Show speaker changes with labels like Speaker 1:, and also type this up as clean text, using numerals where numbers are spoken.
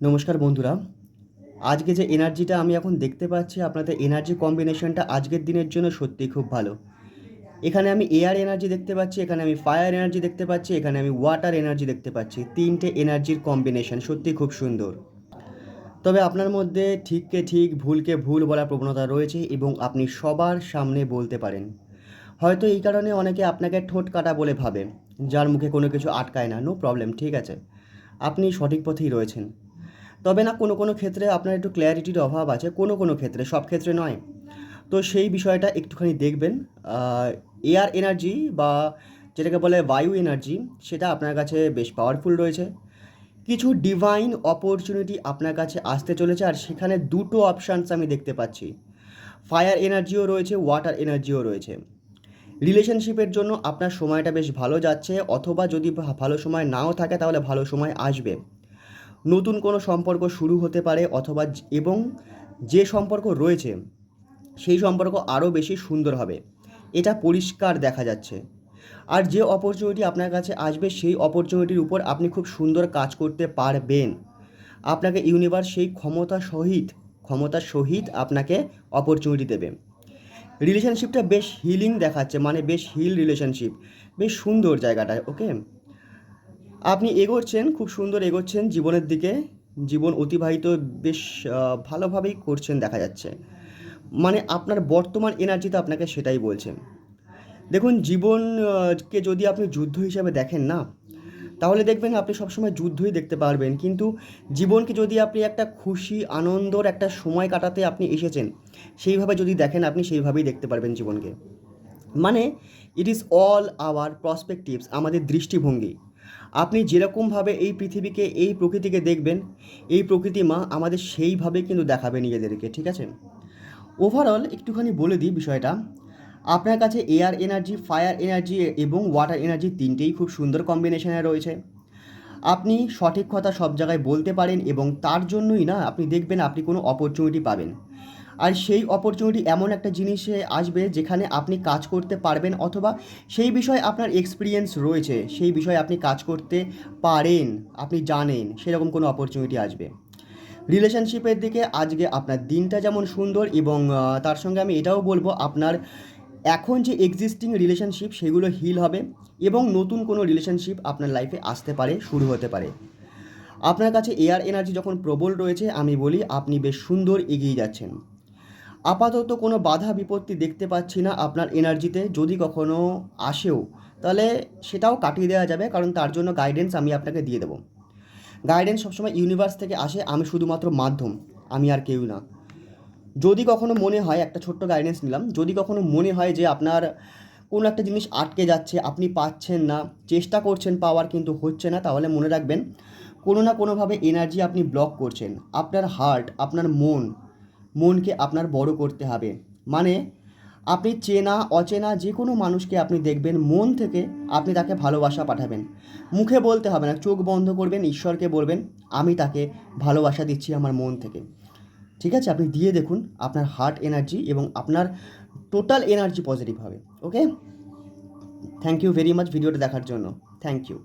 Speaker 1: নমস্কার বন্ধুরা। আজকে যে এনার্জিটা আমি এখন দেখতে পাচ্ছি, আপনাদের এনার্জি কম্বিনেশনটা আজকের দিনের জন্য সত্যিই খুব ভালো। এখানে আমি এয়ার এনার্জি দেখতে পাচ্ছি, এখানে আমি ফায়ার এনার্জি দেখতে পাচ্ছি, এখানে আমি ওয়াটার এনার্জি দেখতে পাচ্ছি। তিনটে এনার্জির কম্বিনেশন সত্যিই খুব সুন্দর। তবে আপনার মধ্যে ঠিককে ঠিক ভুলকে ভুল বলার প্রবণতা রয়েছে এবং আপনি সবার সামনে বলতে পারেন। হয়তো এই কারণে অনেকে আপনাকে ঠোঁট কাটা বলে ভাবে, যার মুখে কোনো কিছু আটকায় না। নো প্রবলেম, ঠিক আছে, আপনি সঠিক পথেই রয়েছেন। তবে না, কোনো কোনো ক্ষেত্রে আপনার একটু ক্ল্যারিটির অভাব আছে, কোনো কোনো ক্ষেত্রে, সব ক্ষেত্রে নয়। তো সেই বিষয়টা একটুখানি দেখবেন। এয়ার এনার্জি বা যেটাকে বলে বায়ু এনার্জি, সেটা আপনার কাছে বেশ পাওয়ারফুল রয়েছে। কিছু ডিভাইন অপরচুনিটি আপনার কাছে আসতে চলেছে, আর সেখানে দুটো অপশানস আমি দেখতে পাচ্ছি। ফায়ার এনার্জিও রয়েছে, ওয়াটার এনার্জিও রয়েছে। রিলেশনশিপের জন্য আপনার সময়টা বেশ ভালো যাচ্ছে, অথবা যদি ভালো সময় নাও থাকে তাহলে ভালো সময় আসবে। নতুন কোনো সম্পর্ক শুরু হতে পারে, অথবা এবং যে সম্পর্ক রয়েছে সেই সম্পর্ক আরও বেশি সুন্দর হবে, এটা পরিষ্কার দেখা যাচ্ছে। আর যে অপরচুনিটি আপনার কাছে আসবে সেই অপরচুনিটির উপর আপনি খুব সুন্দর কাজ করতে পারবেন। আপনাকে ইউনিভার্স সেই ক্ষমতার সহিত আপনাকে অপরচুনিটি দেবে। রিলেশনশিপটা বেশ হিলিং দেখাচ্ছে, মানে বেশ হিল রিলেশনশিপ, বেশ সুন্দর জায়গাটা। ওকে, আপনি এগোচ্ছেন, খুব সুন্দর এগোচ্ছেন জীবনের দিকে। জীবন অতিবাহিত বেশ ভালোভাবেই করছেন দেখা যাচ্ছে। মানে আপনার বর্তমান এনার্জিতে আপনাকে সেটাই বলছে। দেখুন, জীবনকে যদি আপনি যুদ্ধ হিসাবে দেখেন না, তাহলে দেখবেন আপনি সবসময় যুদ্ধই দেখতে পারবেন। কিন্তু জীবনকে যদি আপনি একটা খুশি আনন্দর একটা সময় কাটাতে আপনি এসেছেন, সেইভাবে যদি দেখেন, আপনি সেইভাবেই দেখতে পারবেন জীবনকে। মানে ইট ইজ অল আওয়ার প্রসপেকটিভস, আমাদের দৃষ্টিভঙ্গি। আপনি যেরকমভাবে এই পৃথিবীকে, এই প্রকৃতিকে দেখবেন, এই প্রকৃতি মা আমাদের সেইভাবে কিন্তু দেখাবে নিজেদেরকে, ঠিক আছে? ওভারঅল একটুখানি বলে দিই বিষয়টা। আপনার কাছে এয়ার এনার্জি, ফায়ার এনার্জি এবং ওয়াটার এনার্জি তিনটেই খুব সুন্দর কম্বিনেশনে রয়েছে। আপনি সঠিক কথা সব জায়গায় বলতে পারেন এবং তার জন্যই না আপনি দেখবেন আপনি কোনো অপরচুনিটি পাবেন। আর সেই অপরচুনিটি এমন একটা জিনিসে আসবে যেখানে আপনি কাজ করতে পারবেন, অথবা সেই বিষয়ে আপনার এক্সপিরিয়েন্স রয়েছে, সেই বিষয়ে আপনি কাজ করতে পারেন, আপনি জানেন সেরকম কোনো অপরচুনিটি আসবে। রিলেশনশিপের দিকে আজকে আপনার দিনটা যেমন সুন্দর, এবং তার সঙ্গে আমি এটাও বলবো আপনার এখন যে এক্সিস্টিং রিলেশনশিপ সেগুলো হিল হবে, এবং নতুন কোনো রিলেশনশিপ আপনার লাইফে আসতে পারে, শুরু হতে পারে। আপনার কাছে এয়ার এনার্জি যখন প্রবল রয়েছে, আমি বলি আপনি বেশ সুন্দর এগিয়ে যাচ্ছেন। আপাতত কোনো বাধা বিপত্তি দেখতে পাচ্ছি না আপনার এনার্জিতে। যদি কখনো আসেও, তাহলে সেটাও কাটিয়ে দেওয়া যাবে, কারণ তার জন্য গাইডেন্স আমি আপনাকে দিয়ে দেবো। গাইডেন্স সবসময় ইউনিভার্স থেকে আসে, আমি শুধুমাত্র মাধ্যম, আমি আর কেউ না। যদি কখনো মনে হয়, একটা ছোট্ট গাইডেন্স নিলাম, যদি কখনো মনে হয় যে আপনার কোনো একটা জিনিস আটকে যাচ্ছে, আপনি পাচ্ছেন না, চেষ্টা করছেন পাওয়ার কিন্তু হচ্ছে না, তাহলে মনে রাখবেন কোনো না কোনোভাবে এনার্জি আপনি ব্লক করছেন। আপনার হার্ট, আপনার মনকে আপনার বড় করতে হবে। মানে আপনি চেনা অচেনা যে কোনো মানুষকে আপনি দেখবেন, মন থেকে আপনি তাকে ভালোবাসা পাঠাবেন। মুখে বলতে হবে না, চোখ বন্ধ করবেন, ঈশ্বরকে বলবেন আমি তাকে ভালোবাসা দিচ্ছি আমার মন থেকে। ঠিক আছে, আপনি দিয়ে দেখুন, আপনার হার্ট এনার্জি এবং আপনার টোটাল এনার্জি পজিটিভ হবে। Okay, thank you very much ভিডিওটা দেখার জন্য। Thank you.